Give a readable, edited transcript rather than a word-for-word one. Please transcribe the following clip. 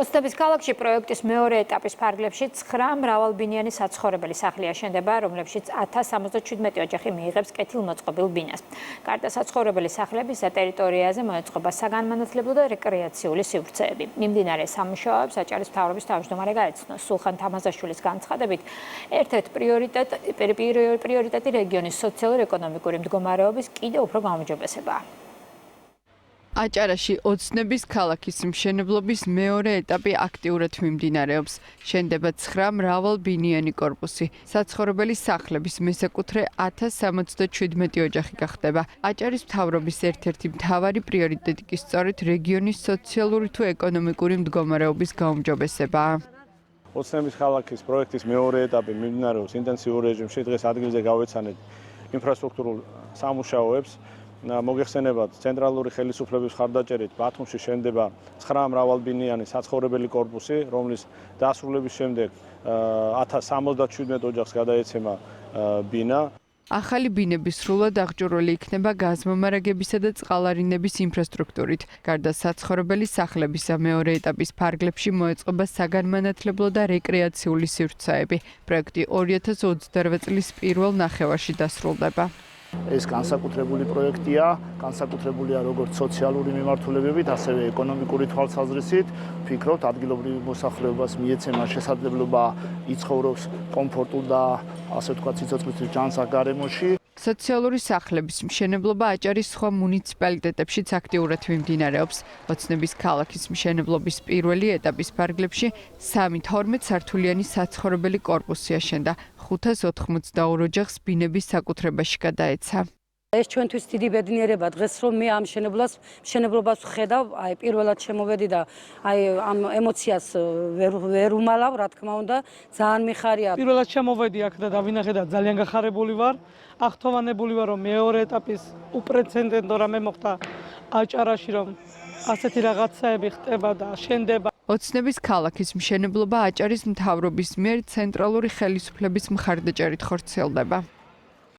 ოცნების ქალაქში პროექტის მეორე ეტაპის ფარგლებში 9 მრავალბინიანი საცხოვრებელი სახლი აშენდება, რომლებშიც 1077 ოჯახი მიიღებს კეთილმოწყობილ ბინას. გარდა საცხოვრებელი სახლების ტერიტორიაზე მოეწყობა საგანმანათლებლო და რეკრეაციული სივრცეები. მიმდინარე სამუშაოებს აჭარის მთავრობის თავმჯდომარე გაეცნო. სულხან თამაზაშვილის განცხადებით, ერთ-ერთი პრიორიტეტი რეგიონის სოციალურ-ეკონომიკური მდგომარეობის კიდევ უფრო გაუმჯობესებაა. აჭარაში ოცნების ქალაქის მშენებლობის მეორე ეტაპი აქტიურად მიმდინარეობს. შენდება 9 მრავალბინიანი კორპუსი. საცხოვრებელი სახლების მესაკუთრე 1077 ოჯახი გახდება. აჭარის მთავრობის ერთ-ერთი მთავარი პრიორიტეტი კი სწორედ რეგიონის სოციალური თუ ეკონომიკური მდგომარეობის გაუმჯობესებაა. ოცნების ქალაქის პროექტის მეორე ეტაპი მიმდინარეობს ინტენსიურ რეჟიმში. დღეს ადგილზე გავეცანეთ ინფრასტრუქტურულ სამუშაოებს. მოგეხსენებათ, ცენტრალური ხელისუფლების მხარდაჭერით ბათუმში შენდება 9 მრავალბინიანი საცხოვრებელი კორპუსი, რომლის დასრულების შემდეგ 1077 ოჯახს გადაეცემა ბინა. ახალი ბინები სრულად აღჭურვილი იქნება გაზმომარაგებისა და წყალარინების ინფრასტრუქტურით. გარდა საცხოვრებელი სახლებისა მეორე ეტაპის ფარგლებში მოეწყობა საგანმანათლებლო და რეკრეაციული სივრცეები. პროექტი 2028 წლის პირველ ნახევარში დასრულდება. ეს განსაკუთრებული პროექტია, განსაკუთრებულია როგორც სოციალური მიმართულებებით, ასევე ეკონომიკური თვალსაზრისით. ვფიქრობთ, ადგილობრივ მოსახლეობას მიეცემა შესაძლებლობა იცხოვროს კომფორტულ და ასე ვთქვათ, სიცოცხლის ჯანსაღ გარემოში. სოციალური სახლების მშენებლობა აჭარის სხვა მუნიციპალიტეტებშიც აქტიურად მიმდინარეობს. ოცნების ქალაქის მშენებლობის პირველი ეტაპის ფარგლებში 312 სართულიანი საცხოვრებელი კორპუსი აშენდა. 582 ოჯახს ბინების საკუთრებაში გადაეცა. ეს ჩვენთვის დიდი ბედნიერება დღეს, რომ მე ამ მშენებლობას ვხედავ, პირველად შემოვედი და ამ ემოციას ვერ უმალავ, რა თქმა უნდა, ძალიან მიხარია. პირველად შემოვედი აქ და დავინახე და ძალიან გახარებული ვარ. ახთოვანებული ვარ, რომ მეორე ეტაპის უპრეცედენტო რამე მოხდა აჭარაში, რომ ასეთი რაღაცაები ხდება და შენდება. ოცნების ქალაქის მშენებლობა აჭარის მთავრობის მიერ ცენტრალური ხელისუფლების მხარდაჭერით ხორციელდება.